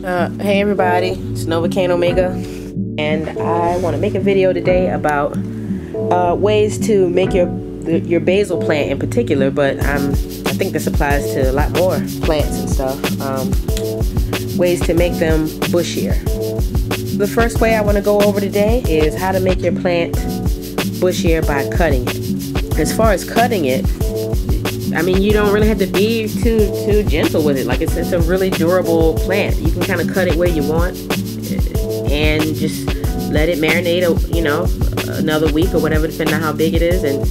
Hey everybody, it's Novakane Omega, and I want to make a video today about ways to make your basil plant in particular, but I think this applies to a lot more plants and stuff. Ways to make them bushier. The first way I want to go over today is how to make your plant bushier by cutting it. As far as cutting it, I mean, you don't really have to be too gentle with it. Like it's a really durable plant. You can kind of cut it where you want and just let it marinate, another week or whatever, depending on how big it is, and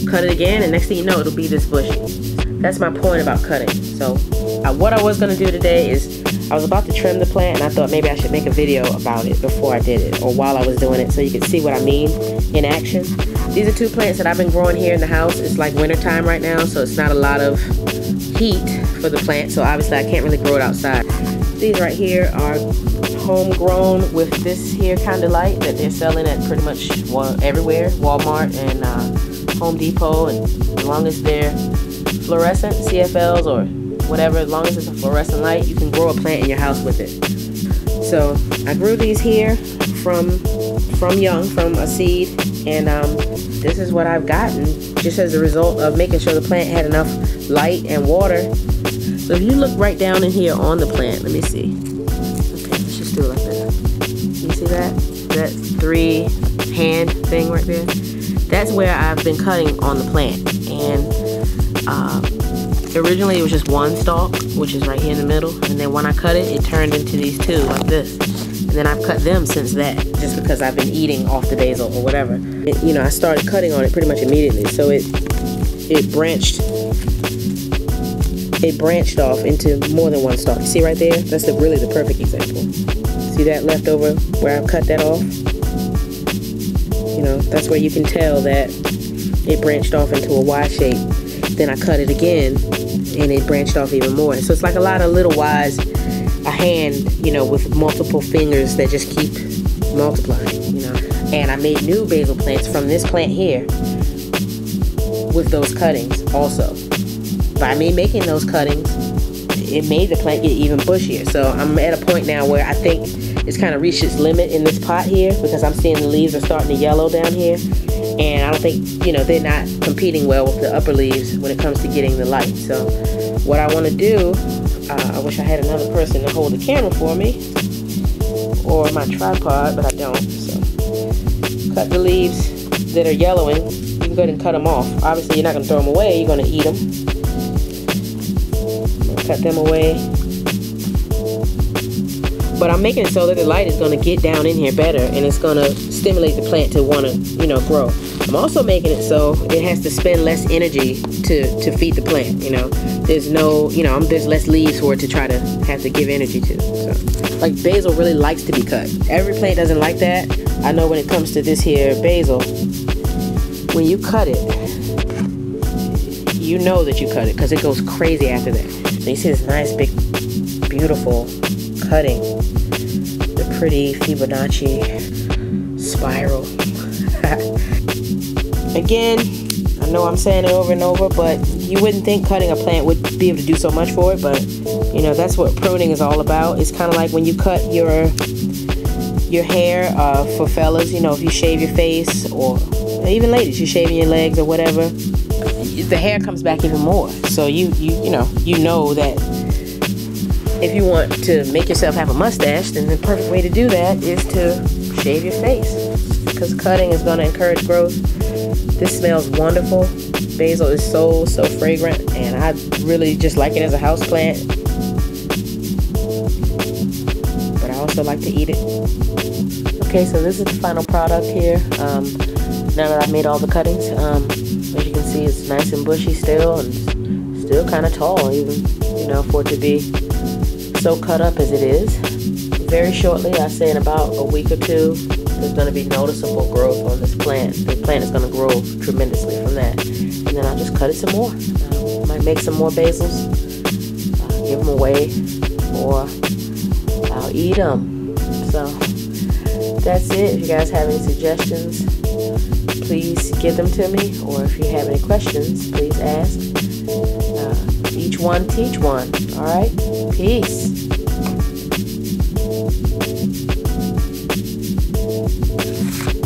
cut it again, and next thing you know, it'll be this bushy. That's my point about cutting. So what I was going to do today is I was about to trim the plant, and I thought maybe I should make a video about it before I did it, or while I was doing it, so you could see what I mean in action. These are two plants that I've been growing here in the house. It's like winter time right now, so it's not a lot of heat for the plant, so obviously I can't really grow it outside. These right here are homegrown with this here kind of light that they're selling at pretty much everywhere, Walmart and Home Depot, and as long as they're fluorescent, CFLs or whatever, as long as it's a fluorescent light, you can grow a plant in your house with it. So I grew these here from a seed, and this is what I've gotten just as a result of making sure the plant had enough light and water. So if you look right down in here on the plant, let me see. Okay, let's just do it like this. You see that? That 3-hand thing right there? That's where I've been cutting on the plant. And originally it was just one stalk, which is right here in the middle. And then when I cut it, it turned into these two like this. And then I've cut them since that, just because I've been eating off the basil or whatever. I started cutting on it pretty much immediately, so it branched off into more than one stalk. You see right there? That's really the perfect example. See that leftover where I cut that off? That's where you can tell that it branched off into a Y shape. Then I cut it again, and it branched off even more. So it's like a lot of little Ys. A hand, with multiple fingers that just keep multiplying, And I made new basil plants from this plant here with those cuttings also. By me making those cuttings, it made the plant get even bushier. So I'm at a point now where I think it's kind of reached its limit in this pot here, because I'm seeing the leaves are starting to yellow down here. And I don't think, they're not competing well with the upper leaves when it comes to getting the light. So what I want to do, I wish I had another person to hold the camera for me, or my tripod, but I don't. So cut the leaves that are yellowing. You can go ahead and cut them off. Obviously you're not going to throw them away, you're going to eat them. Cut them away. But I'm making it so that the light is going to get down in here better, and it's going to stimulate the plant to want to, grow. I'm also making it so it has to spend less energy to feed the plant, There's no, there's less leaves for it to try to have to give energy to. So, like basil really likes to be cut. Every plant doesn't like that. I know when it comes to this here basil, when you cut it, you know that you cut it because it goes crazy after that. And you see this nice big beautiful cutting, the pretty Fibonacci spiral. Again, I know I'm saying it over and over, but you wouldn't think cutting a plant would be able to do so much for it, but that's what pruning is all about. It's kind of like when you cut your hair for fellas, if you shave your face, or even ladies, you shaving your legs or whatever, the hair comes back even more. So you know that if you want to make yourself have a mustache, then the perfect way to do that is to shave your face, because cutting is going to encourage growth. This smells wonderful. Basil is so fragrant, and I really just like it as a house plant, but I also like to eat it. Okay, so this is the final product here. Now that I've made all the cuttings, as you can see, it's nice and bushy still, and still kind of tall, even for it to be so cut up as it is. Very shortly, I say in about a week or two, there's going to be noticeable growth on this plant. The plant is going to grow tremendously from that. And then I'll just cut it some more. Might make some more basils, give them away, or I'll eat them. So that's it. If you guys have any suggestions, please give them to me. Or if you have any questions, please ask. Each one teach one. All right? Peace. bye.